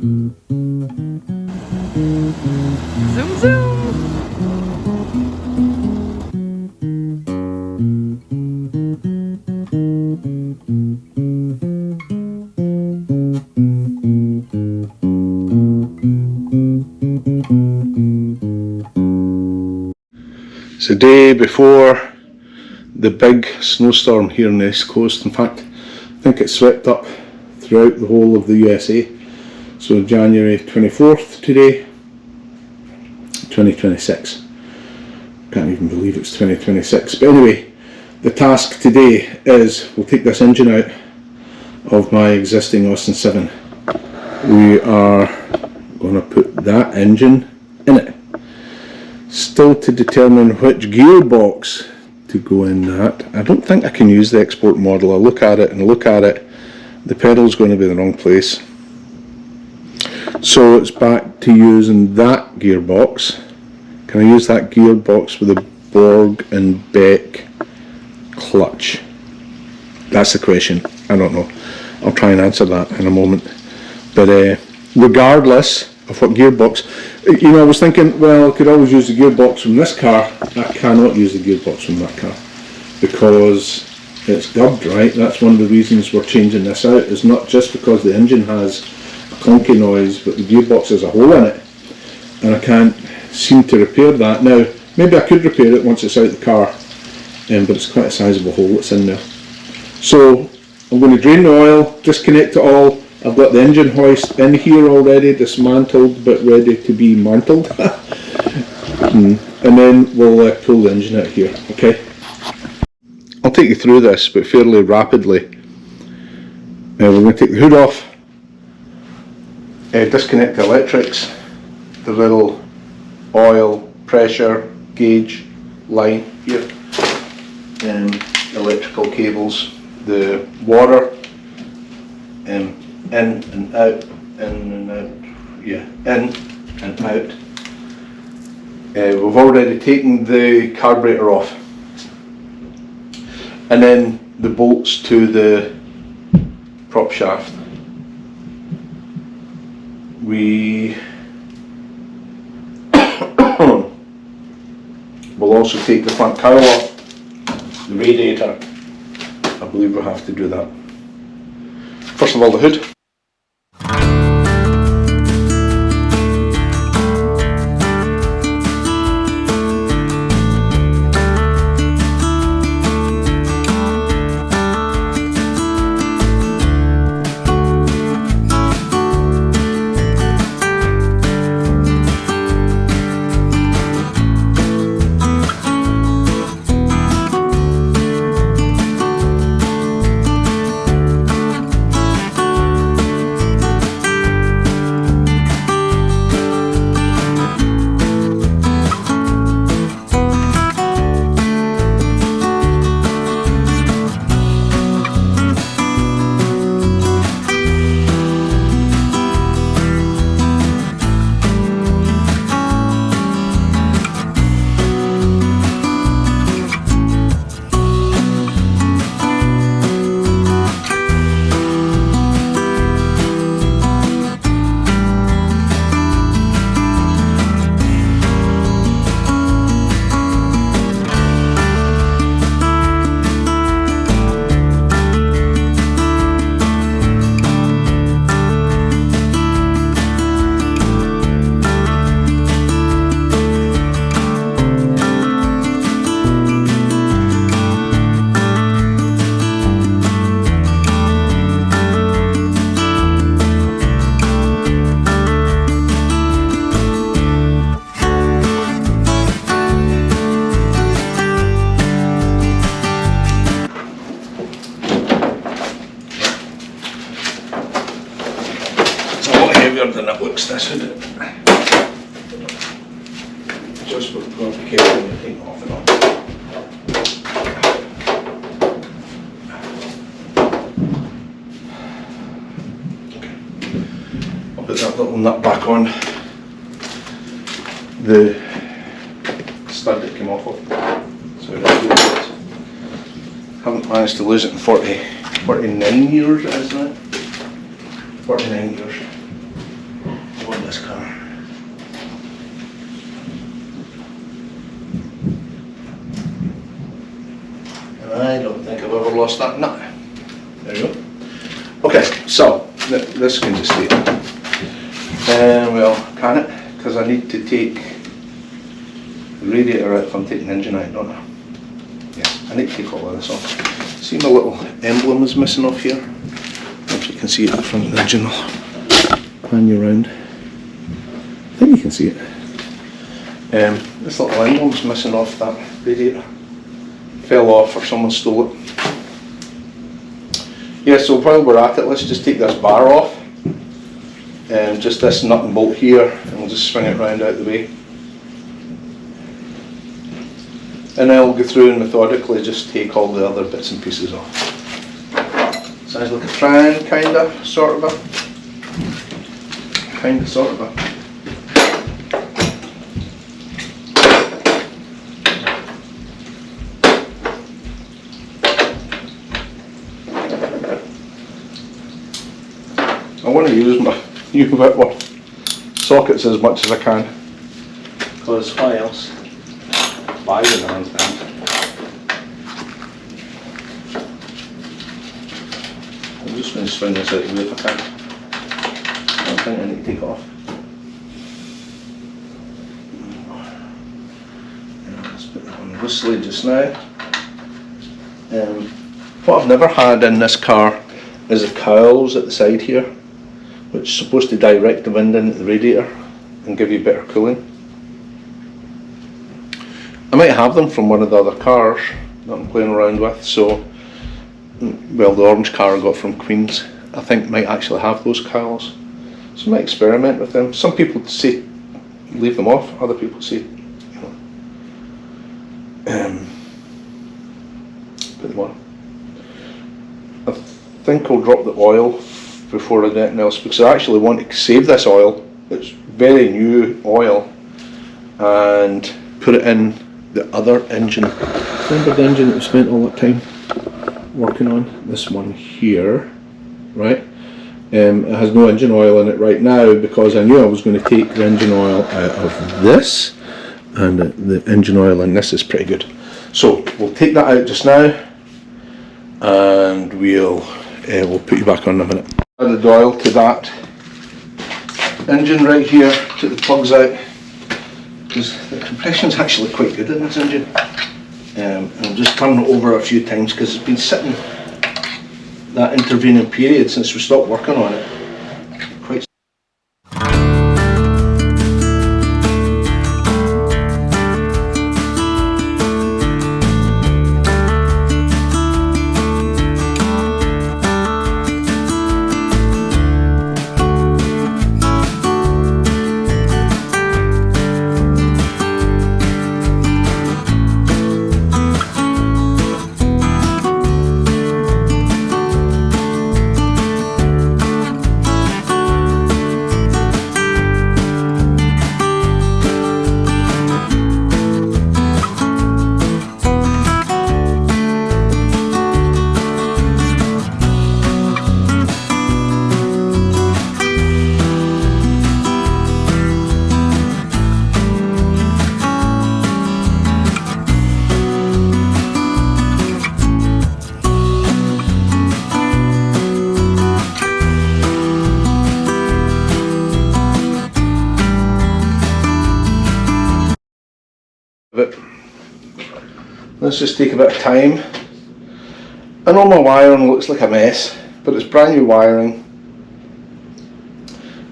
Zoom zoom! It's the day before the big snowstorm here on the East Coast. In fact, I think it swept up throughout the whole of the USA. So January 24th today, 2026. Can't even believe it's 2026. But anyway, the task today is we'll take this engine out of my existing Austin 7. We are going to put that engine in it. Still to determine which gearbox to go in that. I don't think I can use the export model. I look at it, the pedal's going to be in the wrong place. So it's back to using that gearbox. Can I use that gearbox with a Borg and Beck clutch? That's the question. I don't know. I'll try and answer that in a moment. But regardless of what gearbox, you know, I was thinking, well, I could always use the gearbox from this car. I cannot use the gearbox from that car because it's gubbed, right? That's one of the reasons we're changing this out. It's not just because the engine has a clunky noise, but the gearbox has a hole in it, and I can't seem to repair that. Now, maybe I could repair it once it's out of the car, but it's quite a sizable hole that's in there. So I'm going to drain the oil, disconnect it all. I've got the engine hoist in here already, dismantled but ready to be mantled. And then we'll pull the engine out here, okay? I'll take you through this, but fairly rapidly. We're going to take the hood off, disconnect the electrics, the little oil pressure gauge line here, electrical cables, the water, in and out, in and out, yeah, in and out. We've already taken the carburetor off, and then the bolts to the prop shaft. We will also take the front cowl off, the radiator. I believe we'll have to do that. First of all, the hood. Than it looks, this hood. Just we've got to be careful when you take it off and on. Okay. I'll put that little nut back on. The stud that came off of. So that's it. Haven't managed to lose it in 49 years, isn't it? 49 years. lost that nut. There you go. Okay, so this can just stay. Well, can it? Because I need to take the radiator out if I'm taking the engine out, don't I? Yeah, I need to take all of this off. See my little emblem is missing off here? If you can see it at the front of the engine, I'll pan you around. I think you can see it. This little emblem's missing off that radiator. Fell off or someone stole it. Yeah, so while we're at it, let's just take this bar off. Just this nut and bolt here, and we'll just swing it round out the way. And then I'll go through and methodically just take all the other bits and pieces off. Sounds like a fan, kinda, sort of a. Kinda, sort of a. I want to use my new Whitworth sockets as much as I can, because why else buy the darn thing? I'm just going to swing this out of the way if I can. I don't think I need to take it off. Let's put that on loosely just now. What I've never had in this car is the cowls at the side here, which is supposed to direct the wind into the radiator and give you better cooling. I might have them from one of the other cars that I'm playing around with, so, well, the orange car I got from Queen's, I think might actually have those cowls. So I might experiment with them. Some people say leave them off, other people say, you know, put them on. I think I'll drop the oil before I do anything else, because I actually want to save this oil. It's very new oil, and put it in the other engine. Remember the engine that we spent all that time working on? This one here, right? It has no engine oil in it right now, because I knew I was going to take the engine oil out of this, and the engine oil in this is pretty good. So we'll take that out just now, and we'll put you back on in a minute. Add the oil to that engine right here, took the plugs out, because the compression is actually quite good in this engine. And I'll just turn it over a few times, because it's been sitting that intervening period since we stopped working on it. Quite. But let's just take a bit of time. I know my wiring looks like a mess, but it's brand new wiring,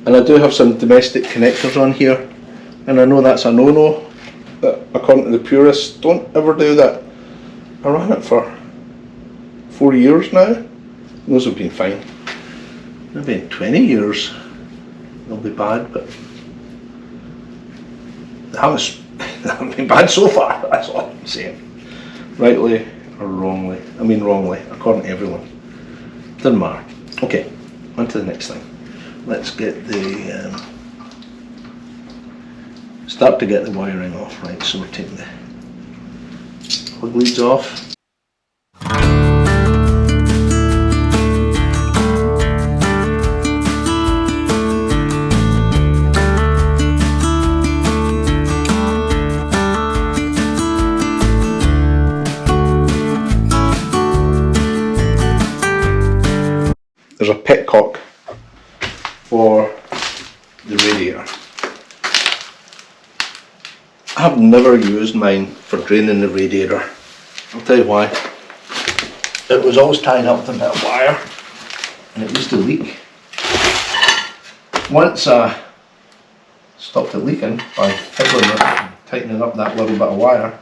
and I do have some domestic connectors on here, and I know that's a no-no, that according to the purists, don't ever do that. I ran it for 4 years now. Those have been fine. Maybe in 20 years they'll be bad, but they haven't been bad so far, that's all I'm saying. Rightly or wrongly, I mean wrongly, according to everyone. Doesn't matter. Okay, on to the next thing. Let's get the, start to get the wiring off, right, so we're taking the plug leads off. there's a petcock for the radiator. I've never used mine for draining the radiator. I'll tell you why. It was always tied up with a bit of wire and it used to leak. Once I stopped it leaking by fiddling it and tightening up that little bit of wire,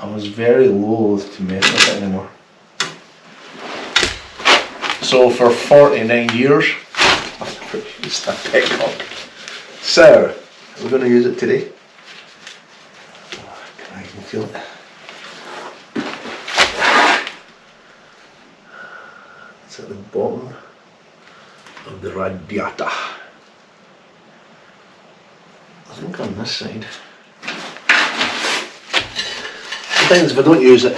I was very loath to mess with it anymore. So for 49 years, I've never used that petcock. So, we're going to use it today. I can feel it. It's at the bottom of the radiator. I think on this side. Sometimes if I don't use it,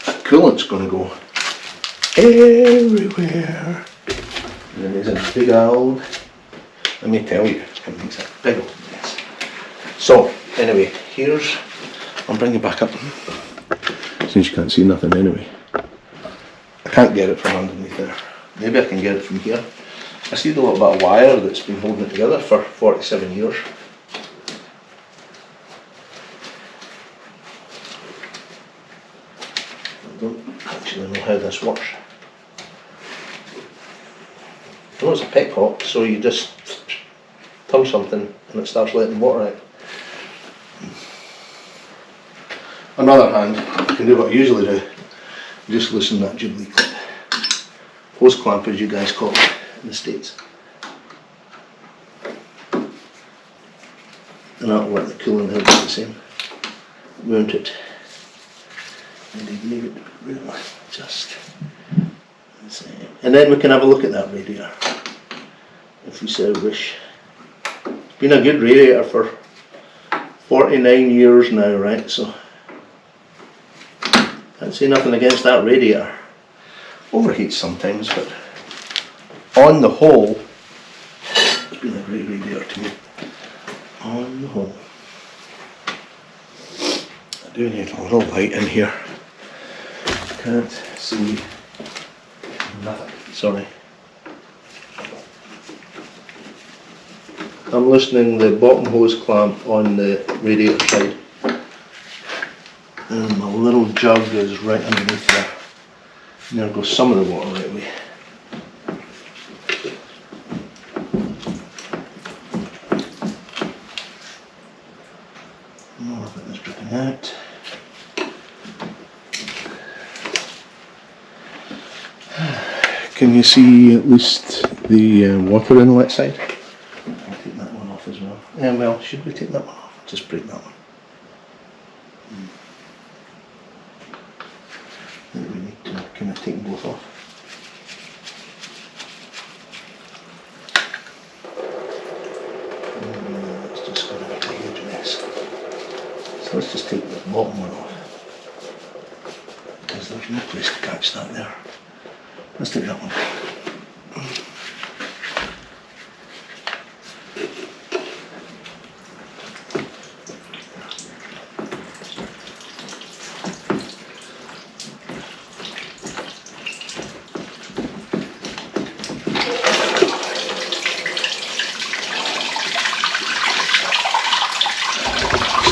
that coolant's going to go everywhere. And then there's a big old, let me tell you, it makes a big old mess. So, anyway, here's, I'll bring it back up. Since you can't see nothing anyway. I can't get it from underneath there. Maybe I can get it from here. I see the little bit of wire that's been holding it together for 47 years. I don't actually know how this works. I know it's a petcock, so you just turn something and it starts letting water out. On the other hand, you can do what I usually do. You just loosen that jubilee clip. Hose clamp, as you guys call it in the States. And that'll work the coolant out the same. Mount it. And leave it really just the same. And then we can have a look at that radiator, if we so wish. It's been a good radiator for 49 years now, right? So can't say nothing against that radiator. Overheats sometimes, but on the whole, it's been a great radiator to me. On the whole. I do need a little light in here. Can't see nothing. Sorry. I'm loosening the bottom hose clamp on the radiator side. And my little jug is right underneath there. And there goes some of the water right away. More of it is dripping out. Can you see at least the water inlet side? I'll take that one off as well. Yeah, well, should we take that one off? Just break that one. I think we need to kind of take both off. It's just going to make a huge mess. So let's just take the bottom one off, because there's no place to catch that there. Let's take that one.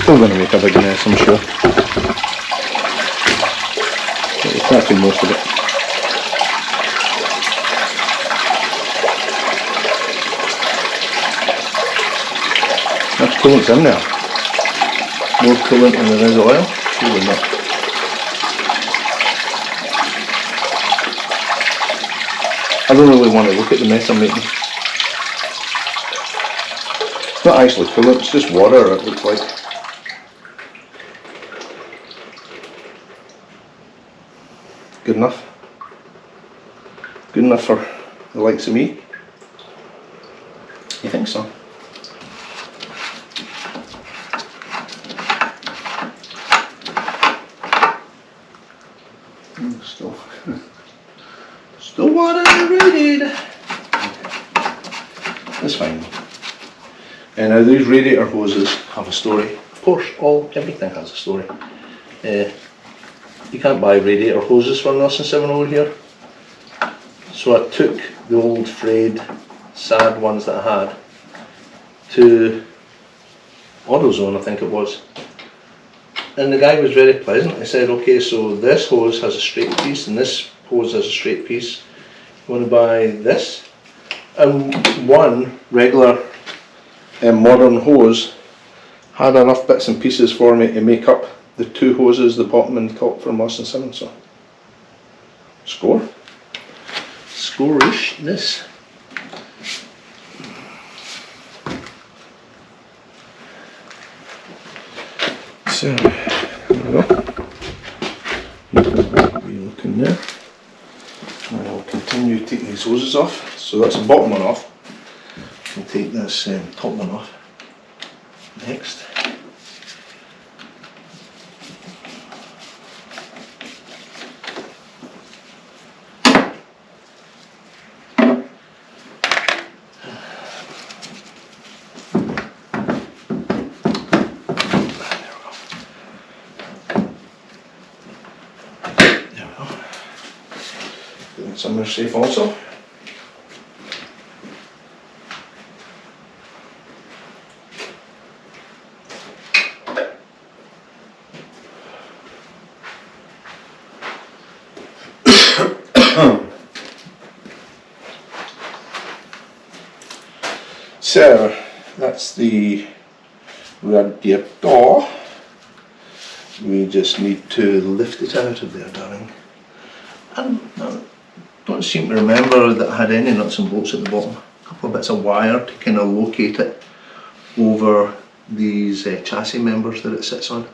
Still going to make a big mess, I'm sure. But we're cracking most of it. That's coolant's in there. More coolant than there is oil. Really not. I don't really want to look at the mess I'm making. It's not actually coolant, it's just water, it looks like. Good enough? Good enough for the likes of me? You think so? Still water rated. That's fine. And now these radiator hoses have a story. Of course, everything has a story. You can't buy radiator hoses from Nelson 7 over here. So I took the old frayed, sad ones that I had to AutoZone, I think it was. And the guy was very pleasant. He said, okay, so this hose has a straight piece and this hose has a straight piece. You want to buy this? And one regular modern hose had enough bits and pieces for me to make up the two hoses, the bottom and the top from Moss & Simmons. So, score. Score-ishness. So, there we go. Be looking there. And I'll continue taking these hoses off. So that's the bottom one off. I'll take this top one off next. Somewhere safe also. So that's the radiator. We just need to lift it out of there, darling. And don't seem to remember that I had any nuts and bolts at the bottom. A couple of bits of wire to kind of locate it over these chassis members that it sits on.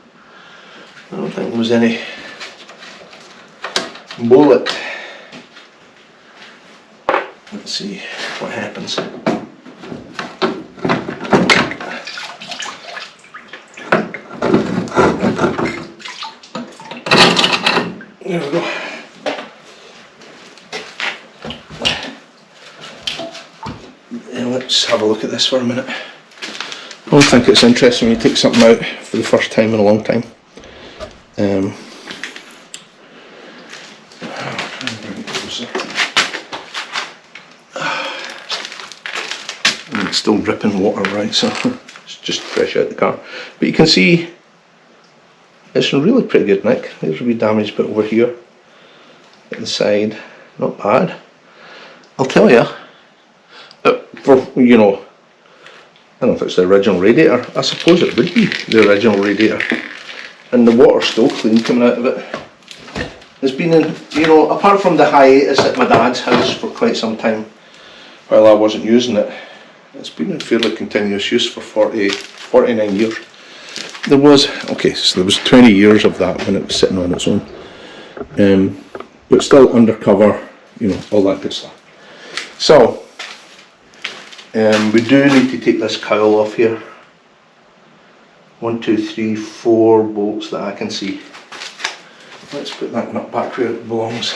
I don't think there was any bullet. Let's see what happens. There we go. Let's have a look at this for a minute. I don't think it's interesting when you take something out for the first time in a long time. And it's still dripping water, right, so it's just fresh out the car. But you can see it's in really pretty good nick. There's a wee damage bit over here at the side. Not bad. I'll tell you. For, you know, I don't know if it's the original radiator. I suppose it would be the original radiator. And the water's still clean coming out of it. It's been in, you know, apart from the hiatus at my dad's house for quite some time while I wasn't using it, it's been in fairly continuous use for 49 years. There was, okay, so there was 20 years of that when it was sitting on its own. But still undercover, you know, all that good stuff. So, we do need to take this cowl off here. 1, 2, 3, 4 bolts that I can see. Let's put that nut back where it belongs.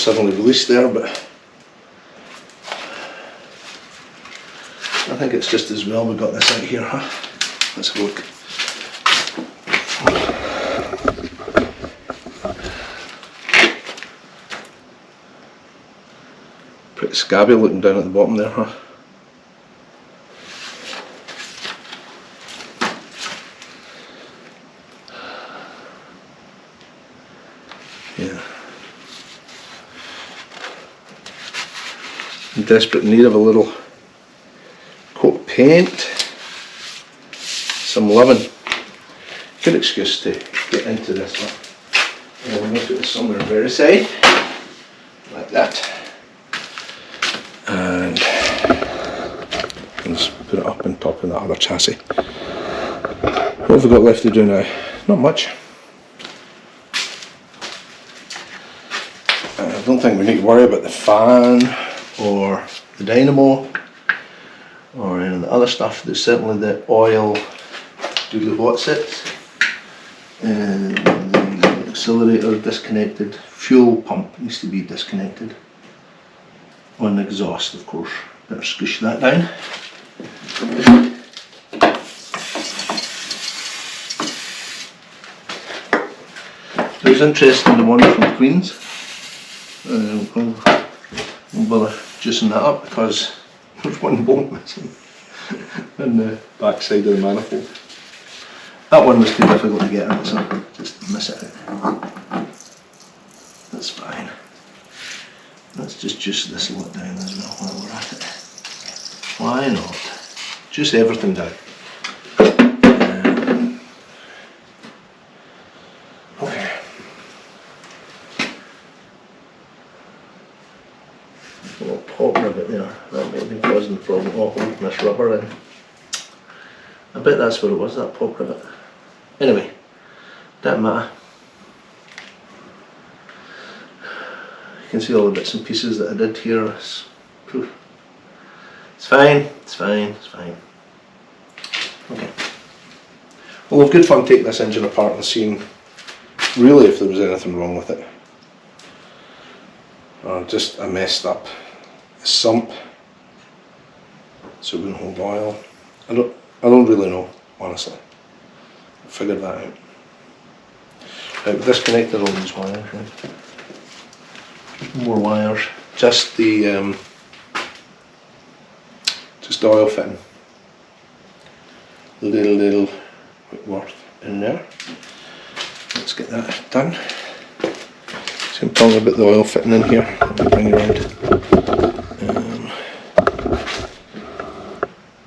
suddenly released there, but I think it's just as well we got this out here, huh? Let's have a look. Pretty scabby looking down at the bottom there, huh? Yeah. In desperate need of a little coat of paint, some loving. Good excuse to get into this one. And I'm going to put this somewhere on the very side, like that. And let's put it up on top of that other chassis. What have we got left to do now? Not much. I don't think we need to worry about the fan or the dynamo or any of the other stuff. There's certainly the oil doodly what's it, and the accelerator disconnected, fuel pump needs to be disconnected, on the exhaust of course. Better squish that down. It was interesting, the one from Queen's. We'll bother juicing that up because there's one bolt missing in the back side of the manifold. That one was too difficult to get out, so just miss it out. That's fine. Let's just juice this lot down as well while we're at it. Why not? Juice everything down. Okay. A little pop rivet there. That may be causing the problem. Oh, holding this rubber in. I bet that's what it was, that pop rivet. Anyway, doesn't matter. You can see all the bits and pieces that I did here. It's fine, it's fine, it's fine. Okay. Well, we've good fun taking this engine apart and seeing really if there was anything wrong with it. Or just I messed up the sump so it wouldn't hold oil. I don't really know, honestly. I figured that out. Right, we disconnected all these wires, right? More wires. Just the oil fitting. Little Whitworth in there. Let's get that done. So I'm talking about the oil fitting in here. Let me bring you around.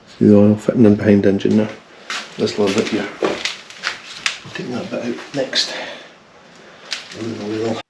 See the oil fitting in behind the engine there. This little bit here. I'll take that bit out next. Little.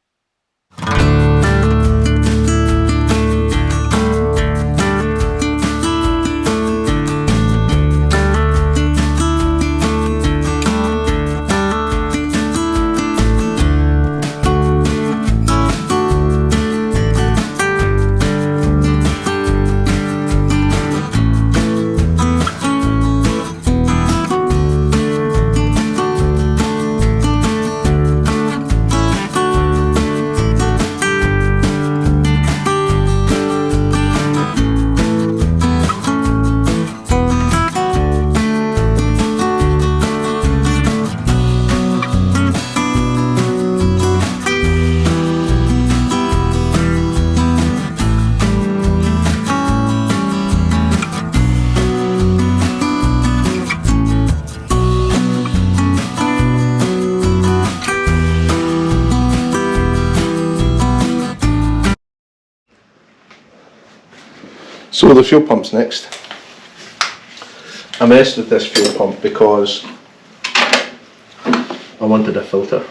So the fuel pump's next. I messed with this fuel pump because I wanted a filter.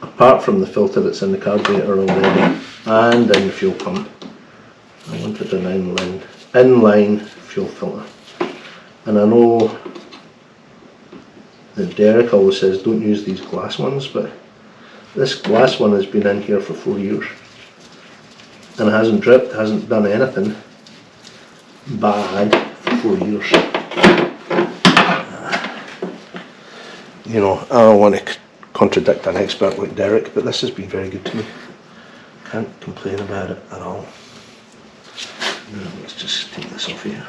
Apart from the filter that's in the carburetor already and in the fuel pump, I wanted an inline fuel filter. And I know that Derek always says don't use these glass ones, but this glass one has been in here for 4 years. And it hasn't dripped, hasn't done anything bad for 4 years. You know, I don't want to contradict an expert like Derek, but this has been very good to me. Can't complain about it at all. Now let's just take this off here.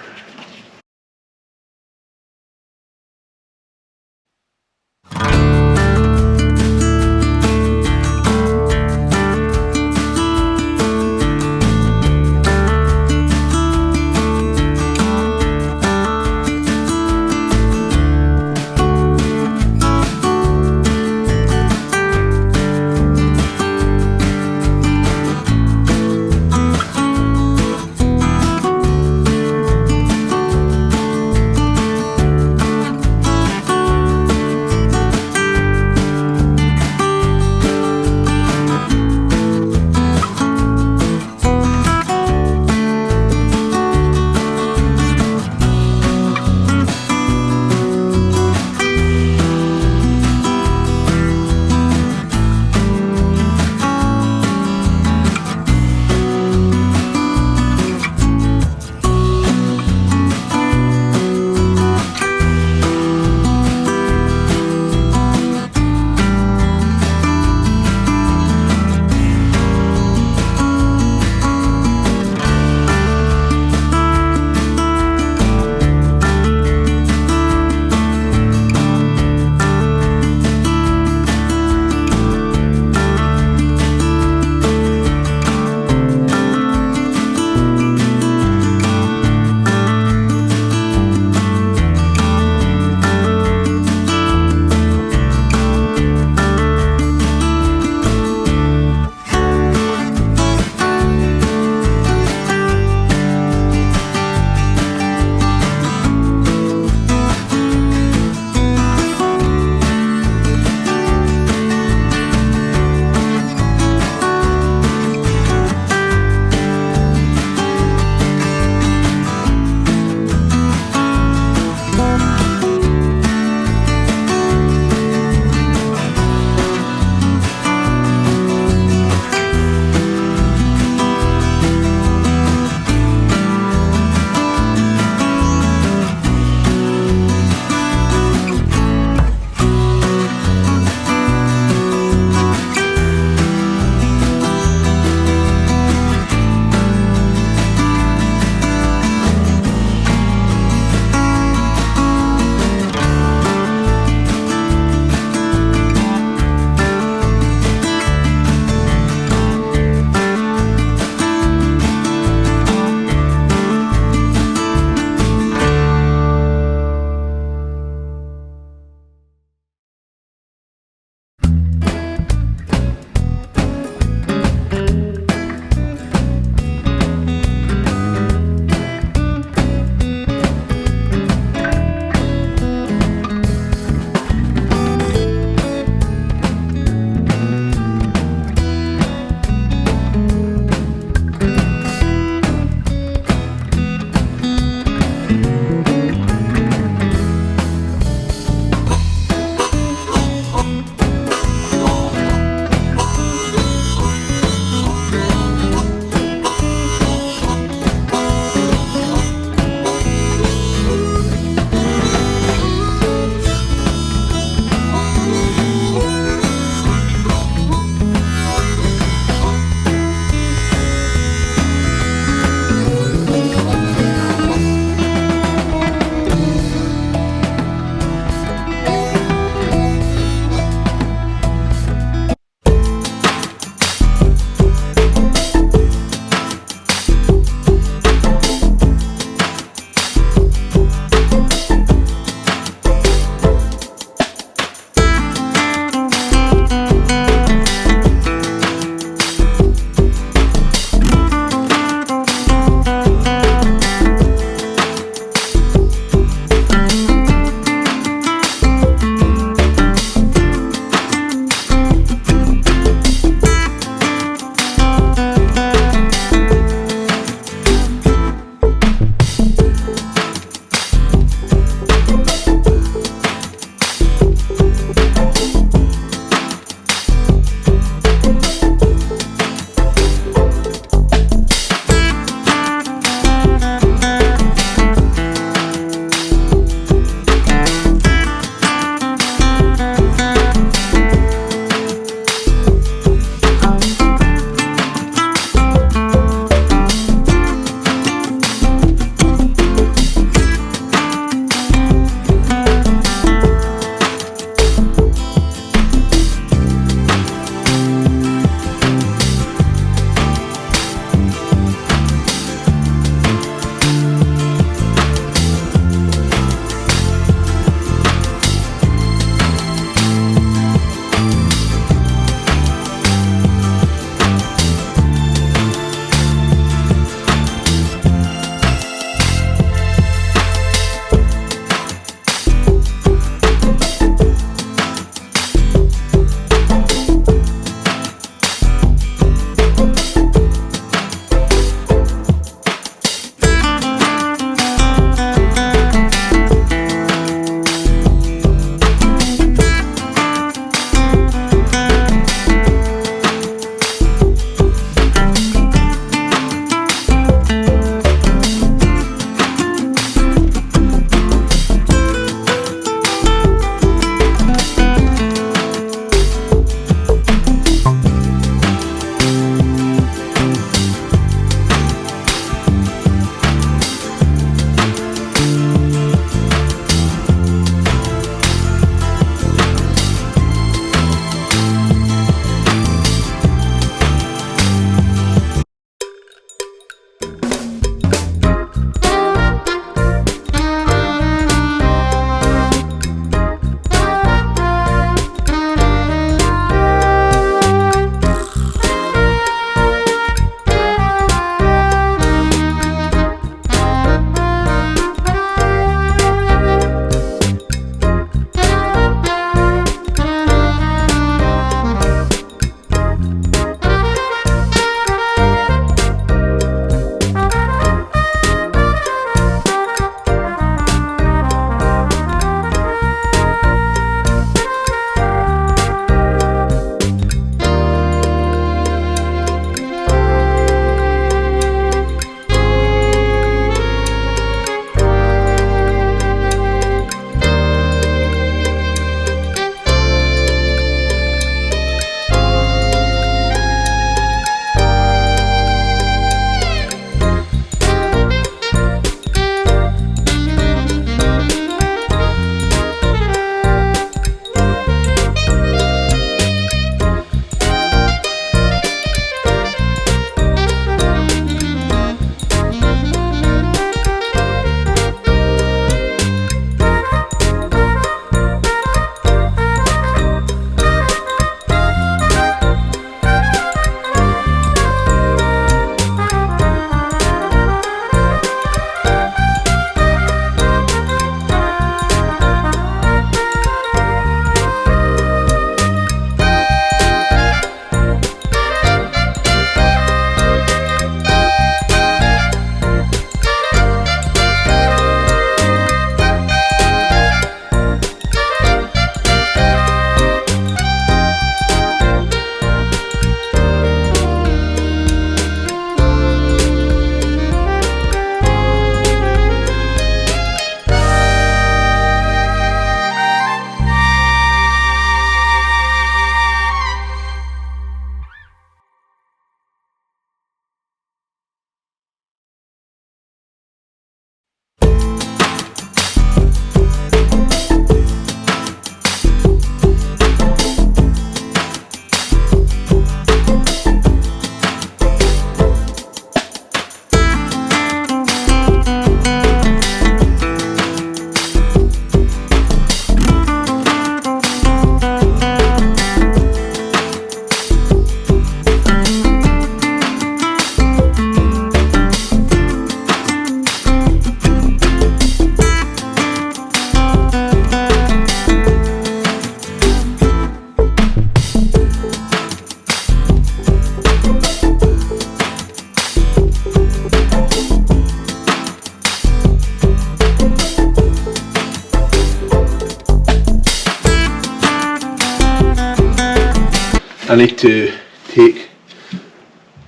I need to take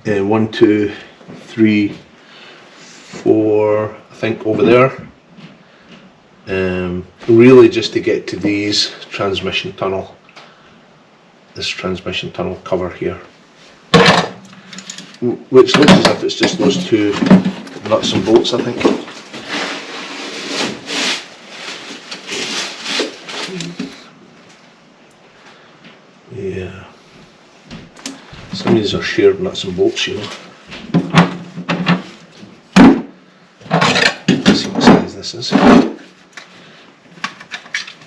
1, 2, 3, 4, I think over there, really just to get to these transmission tunnel, this transmission tunnel cover here, which looks as if it's just those 2 nuts and bolts, I think. Yeah, some of these are shared nuts and bolts, you know. Let's see what size this is.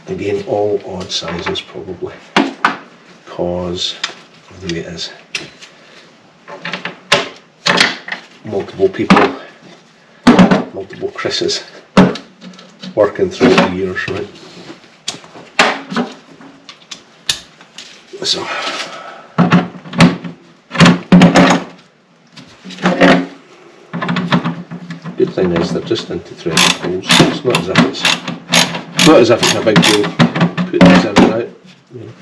Again, all odd sizes probably, because of the way it is. Multiple people, multiple Chris's working through the years, right? So, good thing is they're just into threaded holes. It's not as if it's a big deal to put these in and out. You know.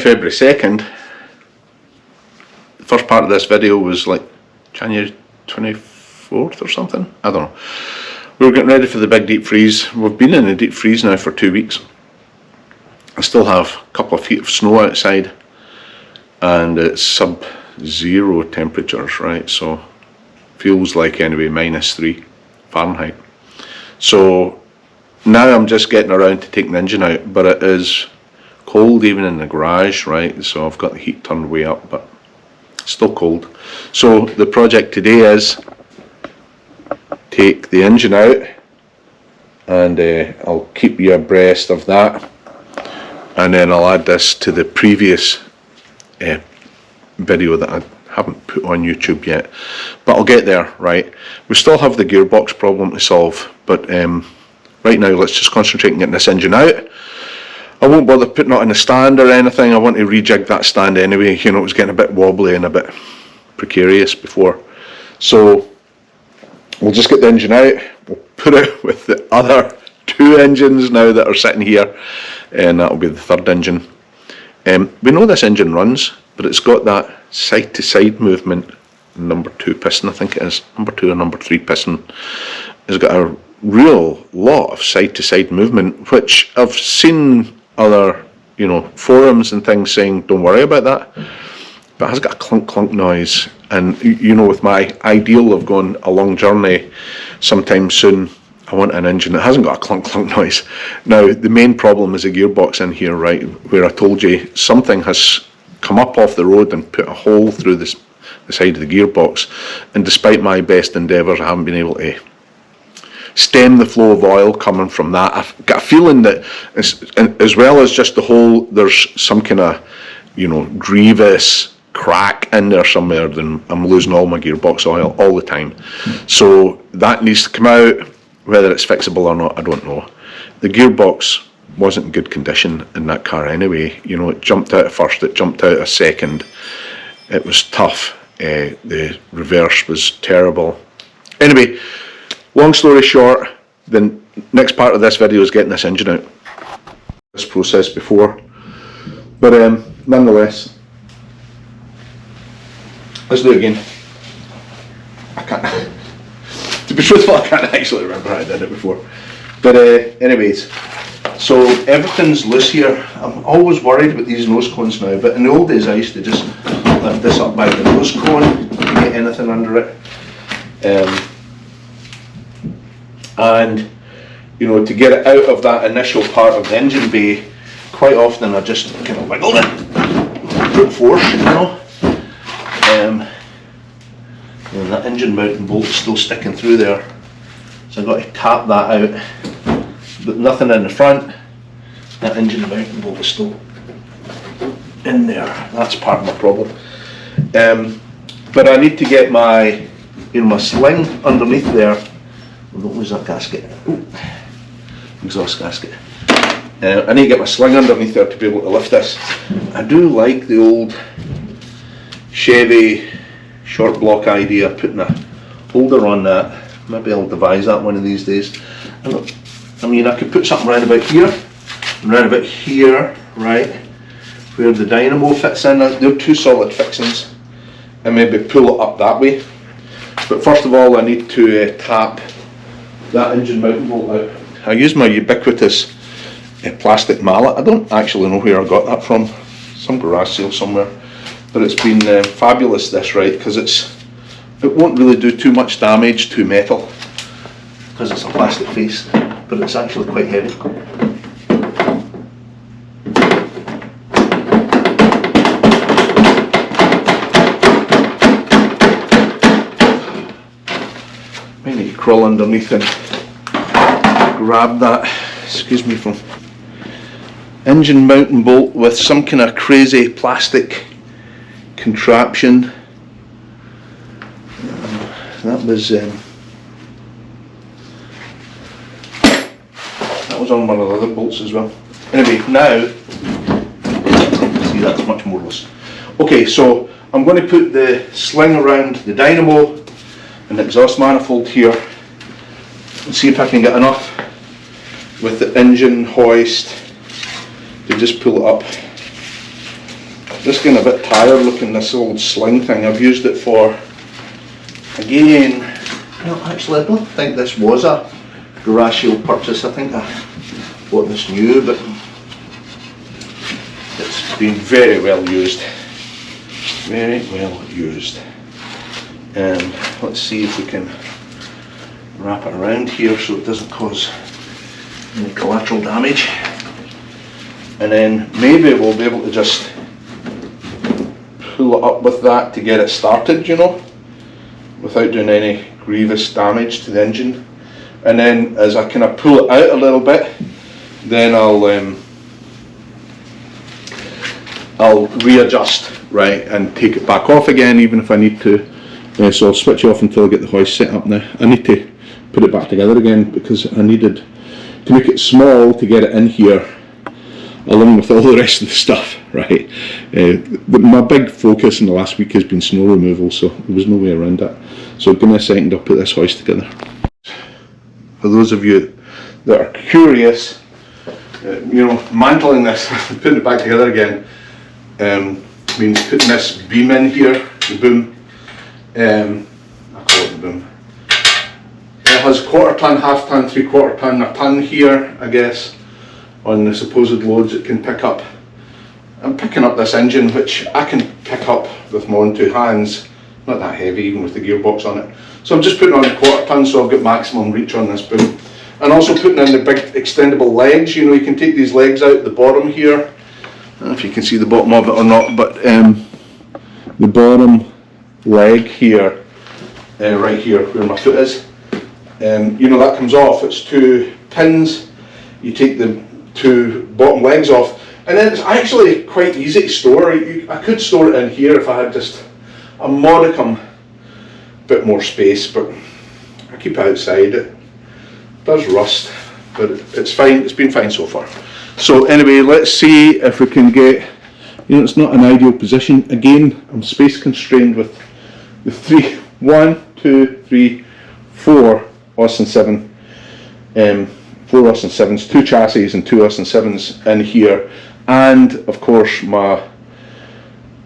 February 2nd. The first part of this video was like January 24th or something. I don't know. We were getting ready for the big deep freeze. We've been in the deep freeze now for 2 weeks. I still have a couple of feet of snow outside, and it's sub-zero temperatures, right? So feels like anyway -3 Fahrenheit. So now I'm just getting around to taking the engine out, but it is cold even in the garage, right? So I've got the heat turned way up, but still cold. So the project today is take the engine out, and I'll keep you abreast of that, and then I'll add this to the previous video that I haven't put on YouTube yet, but I'll get there, right? We still have the gearbox problem to solve, but right now let's just concentrate on getting this engine out. I won't bother putting it in a stand or anything. I want to rejig that stand anyway. You know, it was getting a bit wobbly and a bit precarious before. So we'll just get the engine out. We'll put it with the other 2 engines now that are sitting here, and that'll be the 3rd engine. We know this engine runs, but it's got that side to side movement. Number 2 piston, I think it is. Number 2 or number 3 piston. It's got a real lot of side to side movement, which I've seen other, you know, forums and things saying don't worry about that, but it has got a clunk clunk noise. And you know, with my ideal of going a long journey sometime soon, I want an engine that hasn't got a clunk clunk noise. Now the main problem is a gearbox in here, right, where I told you something has come up off the road and put a hole through the side of the gearbox, and despite my best endeavours I haven't been able to stem the flow of oil coming from that. I've got a feeling that as well as just the hole, there's some kind of, you know, grievous crack in there somewhere, then I'm losing all my gearbox oil all the time. So that needs to come out. Whether it's fixable or not, I don't know. The gearbox wasn't in good condition in that car anyway. You know, it jumped out at first, it jumped out a second. It was tough. The reverse was terrible. Anyway, long story short, the next part of this video is getting this engine out. This process before, but nonetheless, let's do it again. I can't. To be truthful, I can't actually remember how I did it before. But anyways, so everything's loose here. I'm always worried about these nose cones now, but in the old days I used to just lift this up by the nose cone to get anything under it. And you know, to get it out of that initial part of the engine bay, quite often I just kind of wiggle it, brute force, you know. And that engine mounting bolt is still sticking through there, so I've got to tap that out, but nothing in the front. That engine mounting bolt is still in there. That's part of my problem. But I need to get my, you know, my sling underneath there. Don't lose that gasket. Ooh. Exhaust gasket. I need to get my sling underneath there to be able to lift this. I do like the old Chevy short block idea, putting a holder on that. Maybe I'll devise that one of these days. I mean, I could put something around about here, and around about here, right, where the dynamo fits in. They're 2 solid fixings, and maybe pull it up that way. But first of all, I need to tap that engine mounting bolt out. I use my ubiquitous plastic mallet. I don't actually know where I got that from, some garage sale somewhere, but it's been fabulous this, right, because it won't really do too much damage to metal because it's a plastic face, but it's actually quite heavy. Might need to crawl underneath and grab that, excuse me, from engine mounting bolt with some kind of crazy plastic contraption. That was on one of the other bolts as well. Anyway, now see, that's much more loose. Okay, so I'm going to put the sling around the dynamo and the exhaust manifold here and see if I can get enough with the engine hoist to just pull it up Just getting a bit tired looking at this old sling thing. I've used it for, again, well, actually I don't think this was a garage sale purchase. I think I bought this new, but it's been very well used. Very well used. And let's see if we can wrap it around here so it doesn't cause any collateral damage. And then maybe we'll be able to just pull it up with that to get it started, you know, without doing any grievous damage to the engine. And then as I kind of pull it out a little bit, then I'll readjust, right, and take it back off again, even if I need to. So I'll switch it off until I get the hoist set up now. I need to put it back together again because I needed to make it small to get it in here, along with all the rest of the stuff, right? My big focus in the last week has been snow removal, so there was no way around that. So give me a second, I'll put this hoist together. For those of you that are curious, you know, mantling this, putting it back together again, means putting this beam in here, the boom. I call it the boom. It has 1/4 ton, 1/2 ton, 3/4 ton, a ton here, I guess, on the supposed loads it can pick up. I'm picking up this engine, which I can pick up with my own 2 hands. Not that heavy, even with the gearbox on it. So I'm just putting on the 1/4 ton, so I've got maximum reach on this boom. And also putting in the big extendable legs. You know, you can take these legs out the bottom here. I don't know if you can see the bottom of it or not, but the bottom leg here, right here where my foot is, you know, that comes off. It's 2 pins. You take the 2 bottom legs off, and then it's actually quite easy to store. I could store it in here if I had just a modicum bit more space, but I keep it outside. It does rust, but it's fine. It's been fine so far. So anyway, let's see if we can get, you know, it's not an ideal position. Again, I'm space constrained with the 4 Austin 7, 4 Austin 7s, 2 chassis and 2 Austin 7s in here, and of course my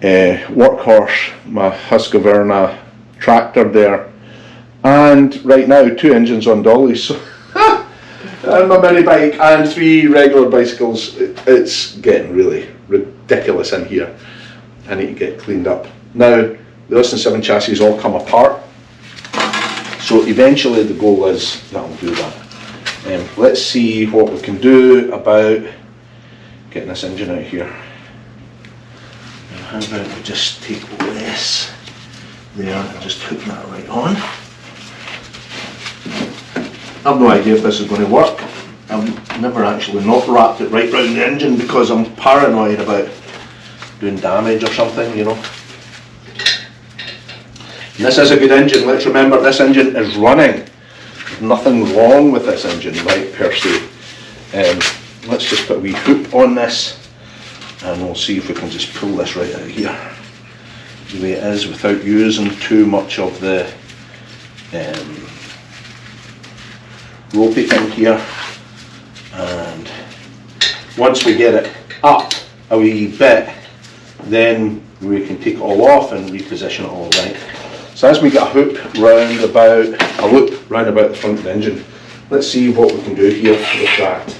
workhorse, my Husqvarna tractor there, and right now 2 engines on dollies, so and my mini bike and 3 regular bicycles. It's getting really ridiculous in here. I need to get cleaned up. Now the Austin 7 chassis all come apart, so eventually the goal is that I'll do that. Let's see what we can do about getting this engine out here. How about we just take this there and just hook that right on. I have no idea if this is going to work. I've never actually not wrapped it right round the engine because I'm paranoid about doing damage or something, you know. And this is a good engine. Let's remember this engine is running. There's nothing wrong with this engine, right, per se. Let's just put a wee hoop on this and we'll see if we can just pull this right out of here the way it is without using too much of the ropey thing here. And once we get it up a wee bit, then we can take it all off and reposition it all right. So as we get a loop round about the front of the engine, let's see what we can do here with that.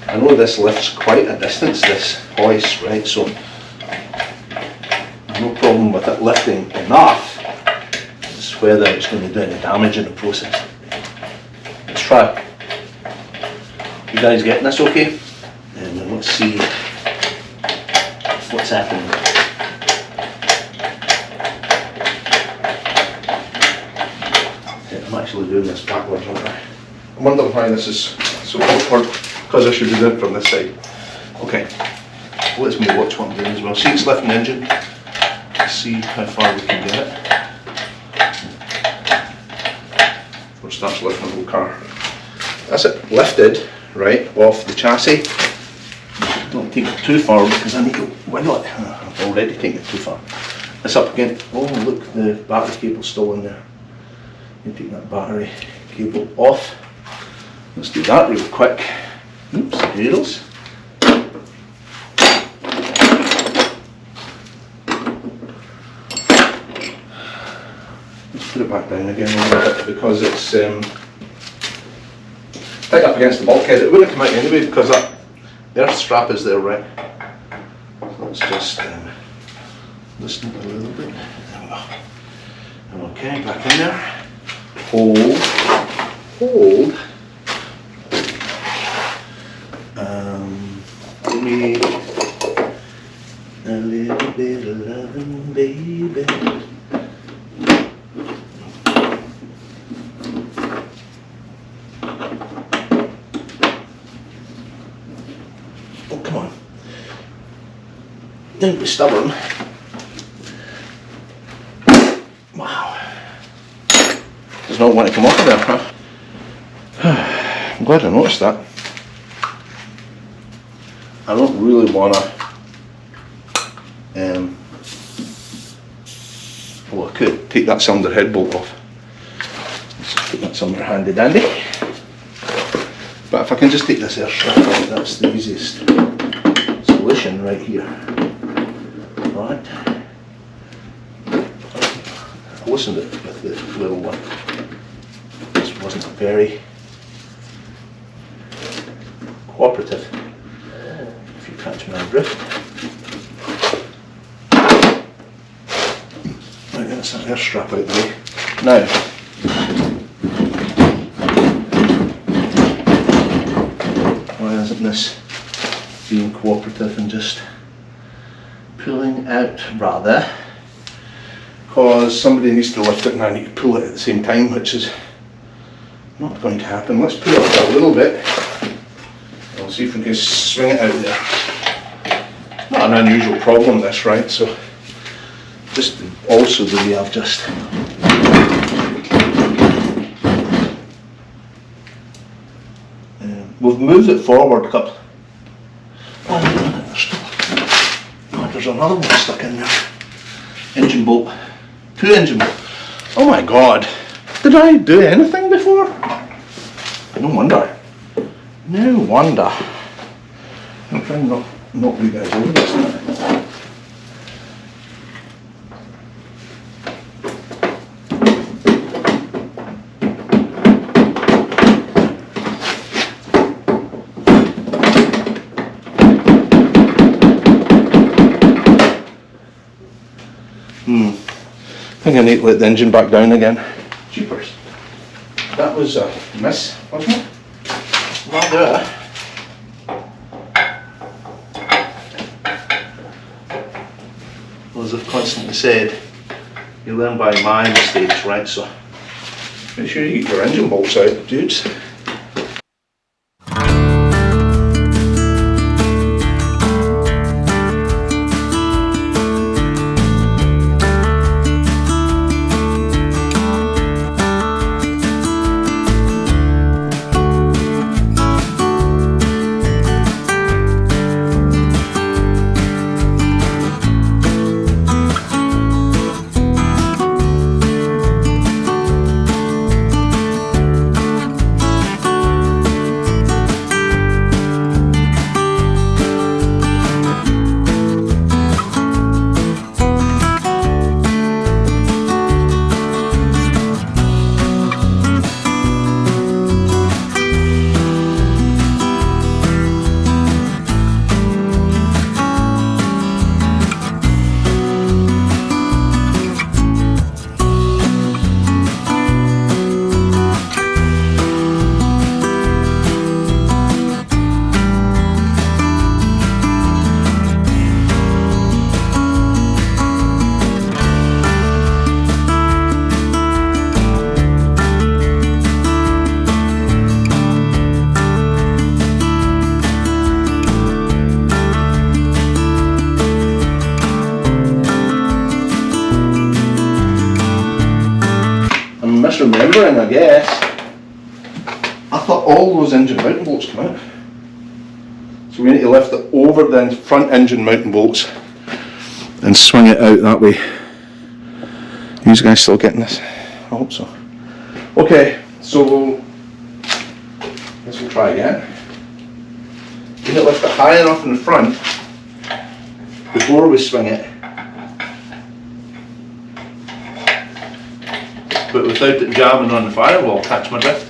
I know this lifts quite a distance, this hoist, right, so no problem with it lifting enough. It's whether it's going to do any damage in the process. Let's try. You guys getting this okay? And then let's see what's happening. I'm actually doing this backwards, aren't I? I wonder why this is so awkward, because I should be doing it from this side. Okay, let's me watch what I'm doing as well. See, it's lifting the engine. Let's see how far we can get it. Before it starts lifting the whole car. That's it, lifted, right, off the chassis. Don't take it too far because I need to wiggle it. I've already taken it too far. It's up again. Oh look, the battery cable's still in there. You take that battery cable off. Let's do that real quick. Oops, here it is. put it back down again a little bit because it's tight up against the bulkhead. It wouldn't come out anyway because that earth strap is there, right? So let's just loosen it a little bit. There we go. Okay, back in there. Hold. Give me a little bit of loving, baby. Oh, come on. Don't be stubborn. Wow. Does not want to come off of there, huh? I'm glad I noticed that. I don't really want to, well, I could take that cylinder head bolt off. Let's just put that somewhere handy dandy. But if I can just take this air strap out, that's the easiest solution right here. Right. I loosened it with the little one. This wasn't very cooperative. Catch my drift. Right, that's that air strap out the way. Now, why isn't this being cooperative and just pulling out rather? Because somebody needs to lift it and I need to pull it at the same time, which is not going to happen. Let's pull it up a little bit. We'll see if we can swing it out there. Not an unusual problem, this, right? So, just also the way I've just we've moved it forward a couple. Oh, there's another one stuck in there. Engine bolt. 2 engine bolts. Oh my god. Did I do anything before? No wonder. No wonder. I'm trying not knock you guys over this now. I think I need to let the engine back down again. Jeepers. That was a miss, wasn't it? Rather. As I've constantly said, you learn by my mistakes, right? So make sure you get your engine bolts out, dudes. Misremembering, I guess. I thought all those engine mounting bolts come out. So we need to lift it over the front engine mounting bolts and swing it out that way. You guys still getting this? I hope so. Okay, so I guess we'll try again. We need to lift it high enough in the front before we swing it but without it jamming on the firewall. Catch my drift?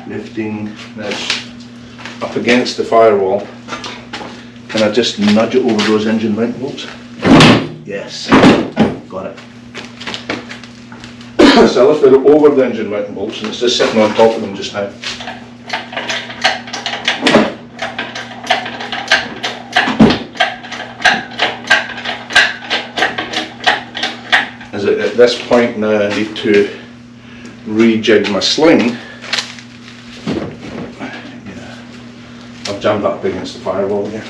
Lifting this up against the firewall. Can I just nudge it over those engine vent bolts? Yes, got it. So I lifted it over the engine vent bolts and it's just sitting on top of them just now. At this point now I need to rejig my sling. I've jammed that up against the firewall again.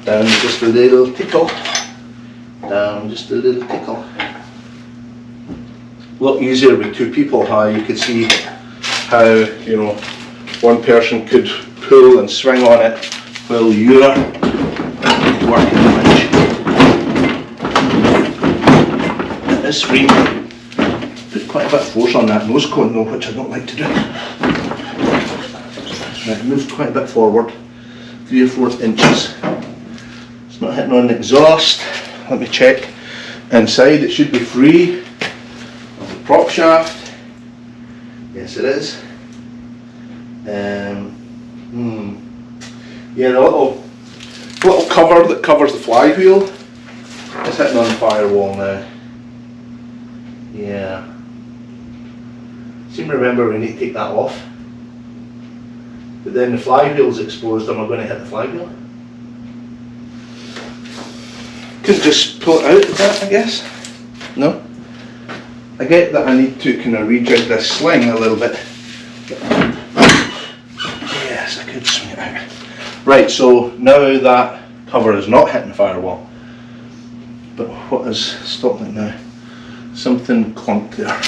Down just a little tickle. Down just a little tickle. A lot easier with two people. How you could see how, you know, one person could pull and swing on it while you're working the winch. It is free. Put quite a bit of force on that nose cone though, which I don't like to do. Right, moved quite a bit forward, 3 or 4 inches. It's not hitting on the exhaust. Let me check. Inside it should be free of the prop shaft. Yes it is. Yeah, the little cover that covers the flywheel is hitting on the firewall now. Yeah. Seem to remember we need to take that off. But then the flywheel's exposed, am I going to hit the flywheel? Could just pull it out of that, I guess. No? I get that I need to kind of rejig this sling a little bit. Yes, I could swing it out. Right, so now that cover is not hitting the firewall. But what is stopping it now? Something clunked there.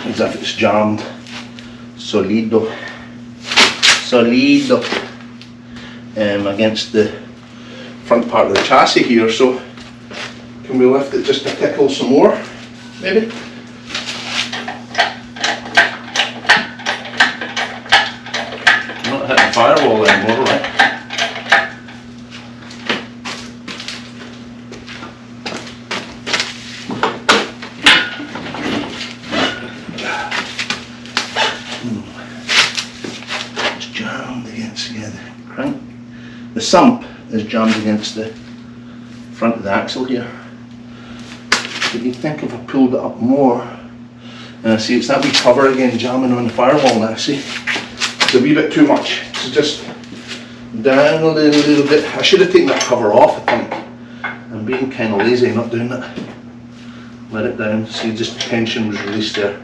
As if it's jammed. Solido against the front part of the chassis here, so can we lift it just a tickle some more, maybe? I'm not hitting the firewall anymore, right? The sump is jammed against the front of the axle here. But you'd think if I pulled it up more, and I see it's that wee cover again jamming on the firewall now, see? It's a wee bit too much. So just down a little bit. I should have taken that cover off, I think. I'm being kind of lazy not doing that. Let it down, see just the tension was released there.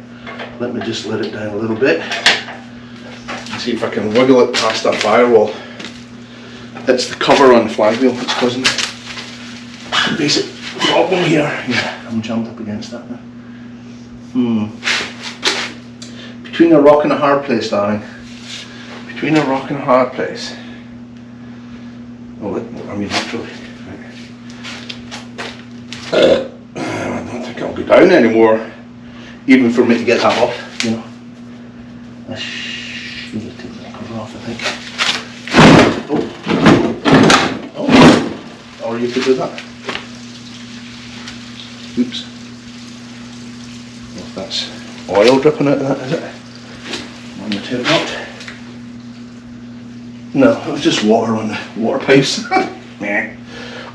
Let me just let it down a little bit. And see if I can wiggle it past that firewall. It's the cover on the flywheel that's causing the basic problem here. Yeah, I'm jammed up against that now. Between a rock and a hard place, darling. Between a rock and a hard place. Oh, I mean, actually. I don't think I'll go down anymore, even for me to get that off, you know. I should have taken that cover off, I think. Or you could do that. Oops. Well, if that's oil dripping out of that, is it? On the tail nut. No, it was just water on the water pipes.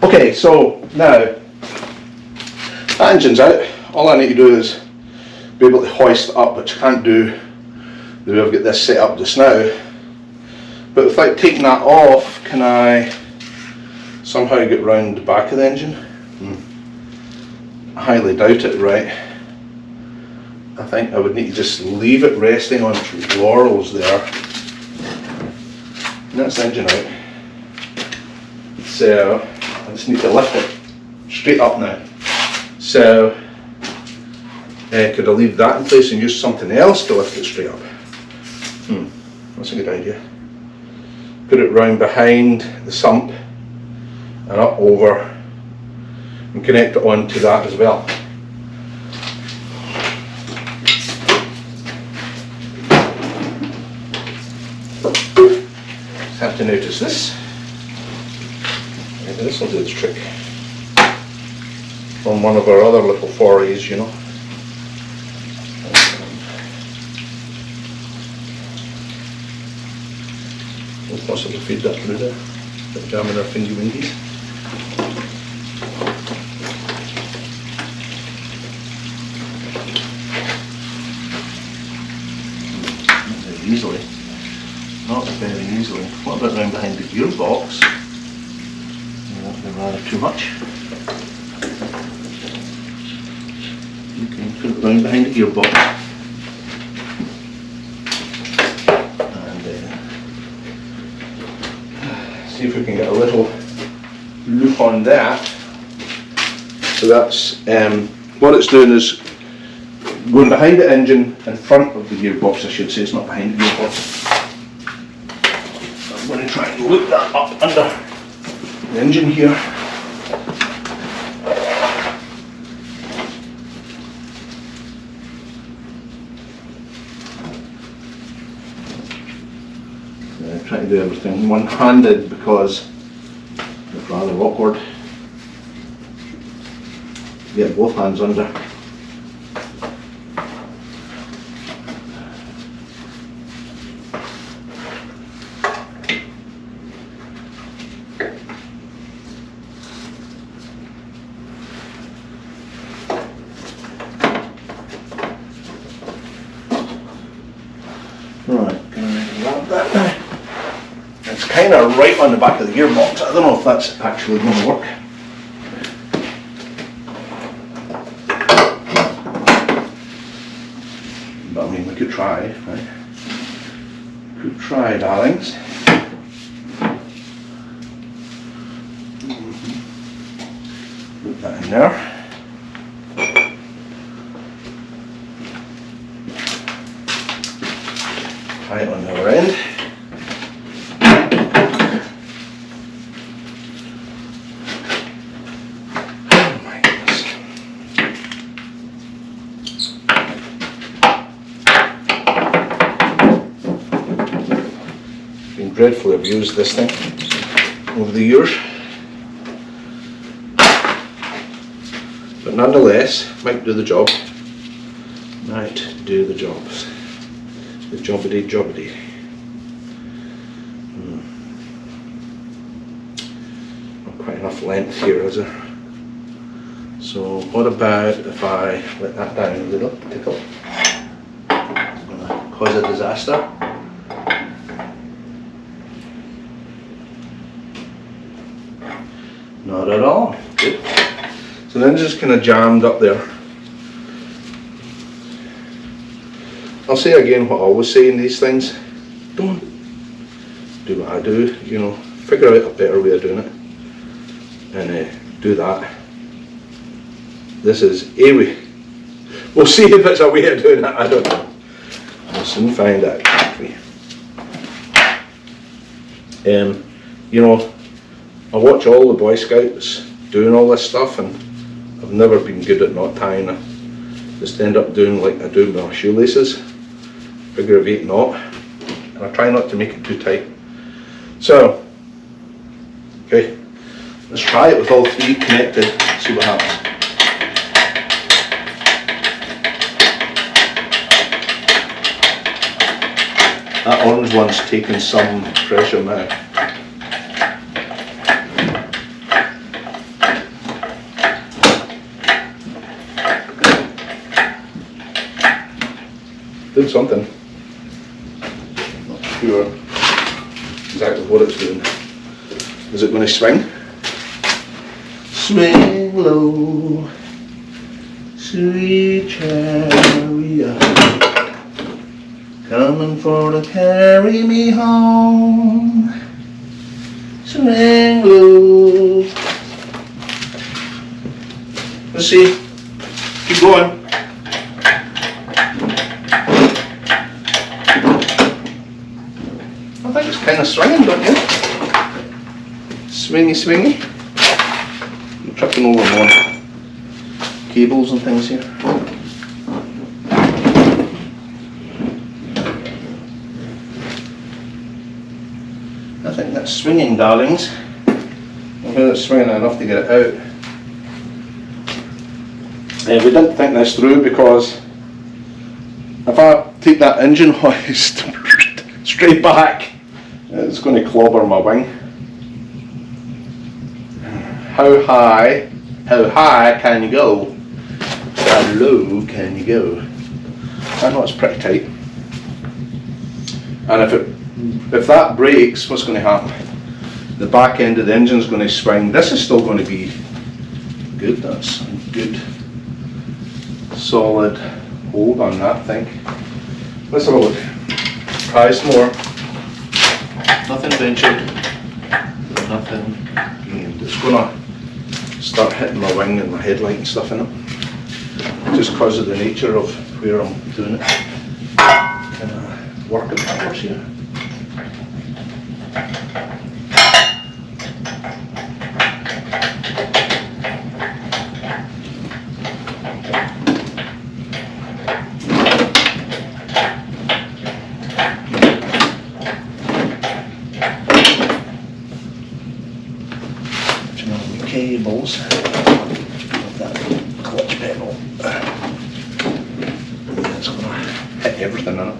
Okay, so now that engine's out. All I need to do is be able to hoist it up, which I can't do the way I've got this set up just now. But without taking that off, can I somehow get round the back of the engine? I highly doubt it, right? I think I would need to just leave it resting on laurels there. And that's the engine out. So I just need to lift it straight up now. So could I leave that in place and use something else to lift it straight up? That's a good idea. Put it round behind the sump and up over and connect it onto that as well. have to notice this. Maybe this will do its trick. From one of our other little forays, you know. We'll possibly feed that through there. Bit jamming our fingy wingies. Easily. Not very easily. What about round behind the gearbox? That'd be rather too much. You can put it round behind the gearbox. And see if we can get a little loop on that. So that's, what it's doing is going behind the engine, in front of the gearbox I should say, it's not behind the gearbox. I'm going to try and loop that up under the engine here. Try to do everything one-handed because it's rather awkward. Get both hands under. Right, can I grab that now? It's kind of right on the back of the gearbox. I don't know if that's actually going to work. But I mean, we could try, right? Could try, darlings. Put that in there. Try it on the other end. Dreadfully abused this thing over the years, but nonetheless might do the job. Might do the jobs. The jobbity jobbity. Not quite enough length here, is there? So what about if I let that down a little, tickle? It's going to cause a disaster. Not at all. Good. So then just kind of jammed up there. I'll say again what I always say in these things. Don't do what I do, you know, figure out a better way of doing it. And do that. This is a way. We'll see if it's a way of doing it, I don't know. We'll soon find out. You know, I watch all the Boy Scouts doing all this stuff and I've never been good at knot tying. I just end up doing like I do with my shoelaces, figure of 8 knot, and I try not to make it too tight. So, okay, let's try it with all 3 connected, see what happens. That orange one's taking some pressure now. Doing something. Not sure exactly what it's doing. Is it going to swing? Swing low, sweet chariot, coming for to carry me home. Swing low. Let's see. Keep going. I think it's kind of swinging, don't you? Swingy, swingy. I'm tripping over more cables and things here. I think that's swinging, darlings. I think it's swinging enough to get it out. We didn't think this through because if I take that engine hoist straight back, it's going to clobber my wing. How high can you go? How low can you go? I know it's pretty tight. And if that breaks, what's going to happen? The back end of the engine is going to swing. This is still going to be good. That's good. Solid hold on that thing. Let's have a look. Try some more. Nothing ventured. Nothing gained. It's gonna start hitting my wing and my headlight and stuff in it. Just because of the nature of where I'm doing it. Kind of working hours here. Cables of that clutch pedal. It's going to hit everything in it.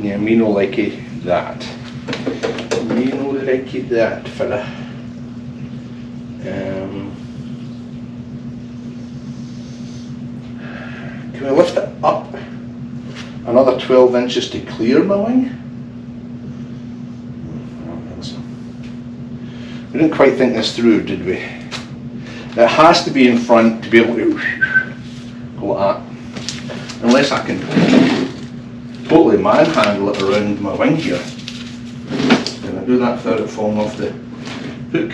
Yeah, me no like that. Me no like that, fella. Can we lift it up another 12 inches to clear my wing? I don't think so. We didn't quite think this through, did we? It has to be in front to be able to go like that. Unless I can totally manhandle it around my wing here. Can I do that without it falling off the hook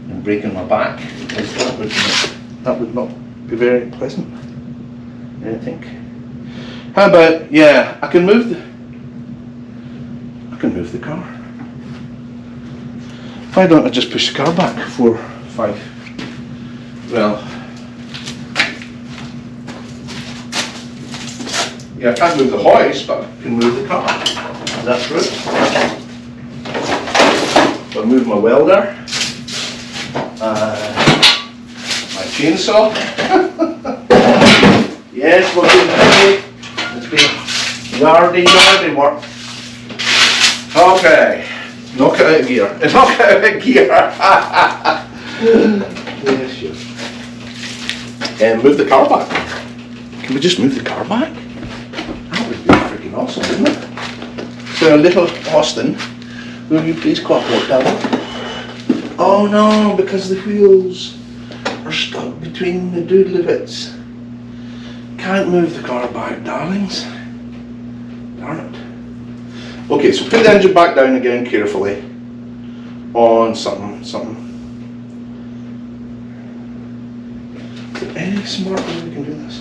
and breaking my back? That would not be very pleasant, I think. How about, yeah, I can move the car. Why don't I just push the car back 4, 5? Well, yeah, I can't move the hoist, but I can move the car. That's right. So I move my welder, my chainsaw. Yes, we're doing it. It's been yardy work. Okay. Knock it out of gear. Knock it out of gear. Yes, yes. And move the car back. Can we just move the car back? That would be freaking awesome, wouldn't it? So, little Austin, will you please cooperate, darling? Oh no, because the wheels are stuck between the doodly bits. Can't move the car back, darlings. Darn it. Okay, so put the engine back down again carefully on something. Is there any smart way we can do this?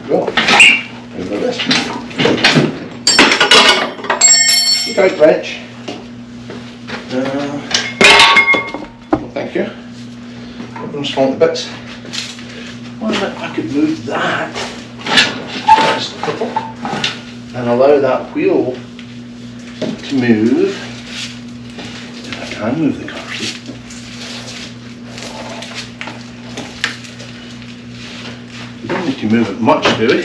Well, go this. Look out, wrench. Well, thank you. Everyone's falling to bits. Well, if I could move that. Just a couple, and allow that wheel to move. And I can move the car seat. We don't need to move it much, do we?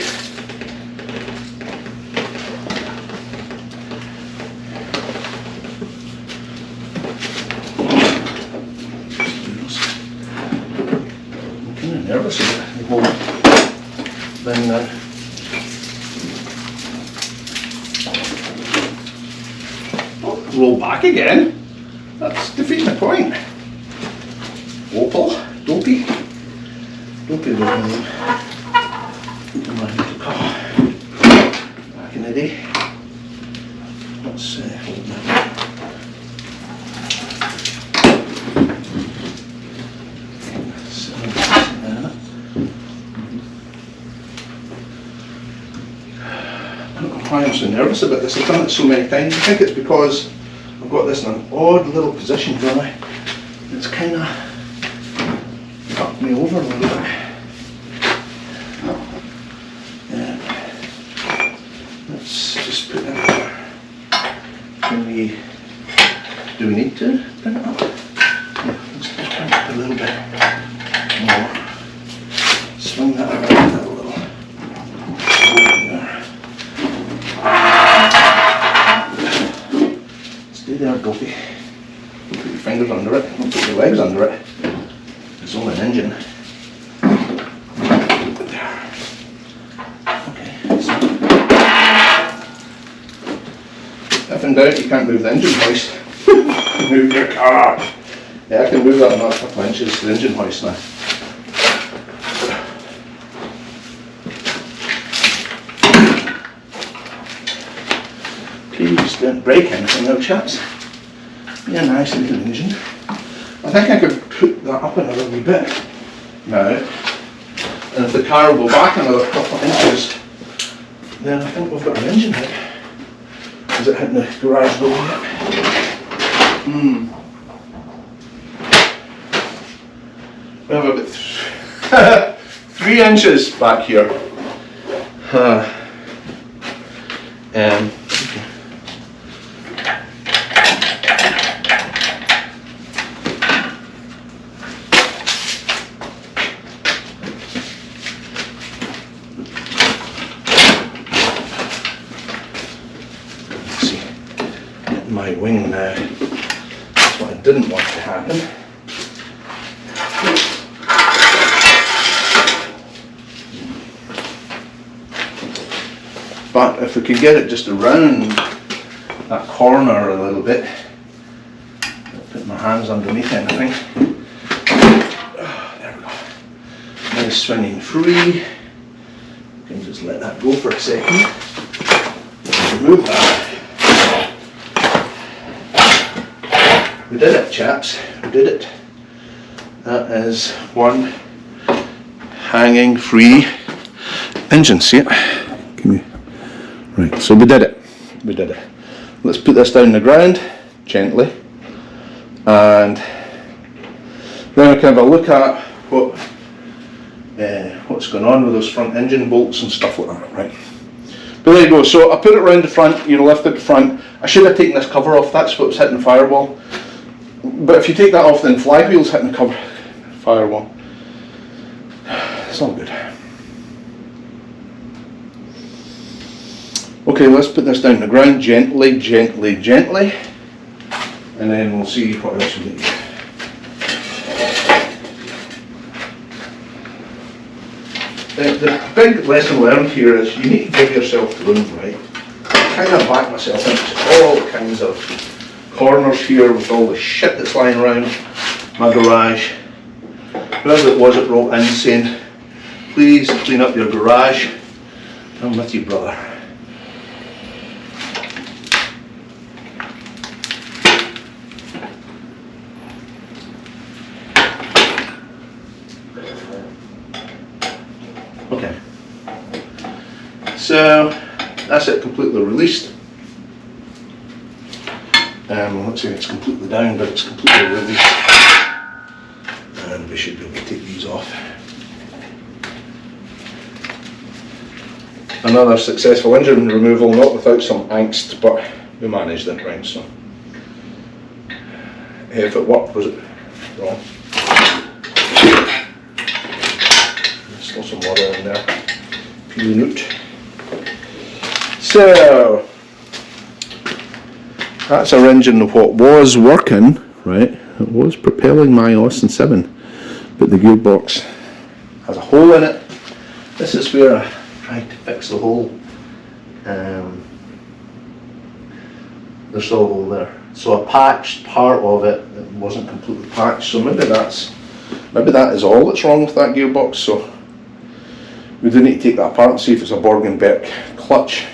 I'm kind of nervous about the whole thing now. Roll back again. That's defeating the point. Opal, dopey rolling. Back in the day. Let's hold that. I don't know why I'm so nervous about this. I've done it so many times. I think it's because I've got this in an odd little position, don't I? It's kind of fucked me over a little bit. if in doubt you can't move the engine hoist, move your car. Yeah, I can move that another couple of inches, the engine hoist now. Please don't break anything though, chaps. Yeah, nice little engine. I think I could put that up another wee bit now, and if the car will go back another couple of inches, then I think we've got an engine head. Is it hitting the garage door yet? We have about 3 inches back here. My wing now. That's what I didn't want to happen. But if we could get it just around that corner a little bit, I'll put my hands underneath anything. There we go. Now swinging free. You can just let that go for a second. Remove that. We did it, chaps. We did it. That is one hanging free engine. See it? Can we? Right. So we did it. We did it. Let's put this down the ground gently, and then we can have a look at what's going on with those front engine bolts and stuff like that. Right. But there you go. So I put it around the front. You lifted the front. I should have taken this cover off. That's what was hitting the firewall. But if you take that off, then flywheel's hitting the cover firewall. It's all good. Okay, let's put this down the ground gently, gently, gently, and then we'll see what else we need. The big lesson learned here is you need to give yourself room, right? I kind of back myself into all kinds of corners here with all the shit that's lying around my garage. Whoever it was that wrote in saying, please clean up your garage, I'm with you, brother. Okay, so that's it, completely released. Let's say it's completely down, but it's completely released, and we should be able to take these off. Another successful engine removal, not without some angst, but we managed it, right? So if it worked, was it wrong? There's still some water in there, peeling out. So that's our engine of what was working, right? It was propelling my Austin 7, but the gearbox has a hole in it. This is where I tried to fix the hole. There's still a hole there. So I patched part of it. It wasn't completely patched, so maybe that is all that's wrong with that gearbox. So we do need to take that apart and see if it's a Borg and Beck clutch,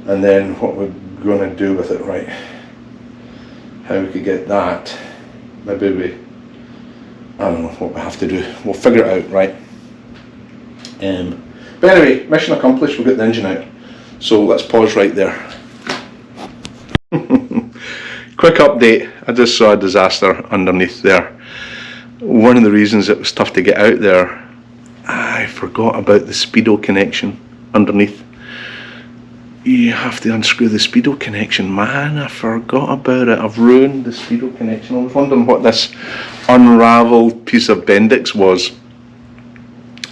and then what we're going to do with it, right? How we could get that? Maybe I don't know what we have to do. We'll figure it out, right? But anyway, mission accomplished. We'll get the engine out. So let's pause right there. Quick update. I just saw a disaster underneath there. One of the reasons it was tough to get out there, I forgot about the speedo connection underneath. You have to unscrew the speedo connection. Man, I forgot about it. I've ruined the speedo connection. I was wondering what this unraveled piece of Bendix was.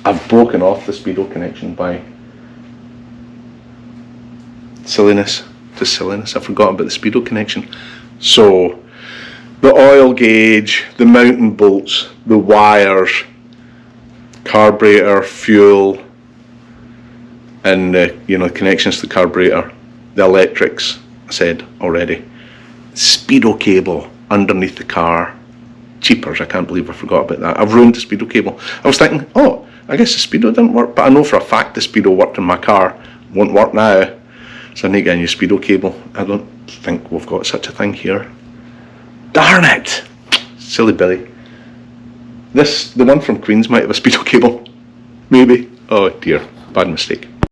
I've broken off the speedo connection by silliness. Just silliness. I forgot about the speedo connection. So the oil gauge, the mounting bolts, the wires, carburetor, fuel, and the connections to the carburetor, the electrics, I said already. Speedo cable underneath the car. Cheapers, I can't believe I forgot about that. I've ruined the Speedo cable. I was thinking, oh, I guess the Speedo didn't work, but I know for a fact the Speedo worked in my car. Won't work now. So I need to get a new Speedo cable. I don't think we've got such a thing here. Darn it! Silly Billy. The one from Queen's might have a Speedo cable. Maybe. Oh dear, bad mistake.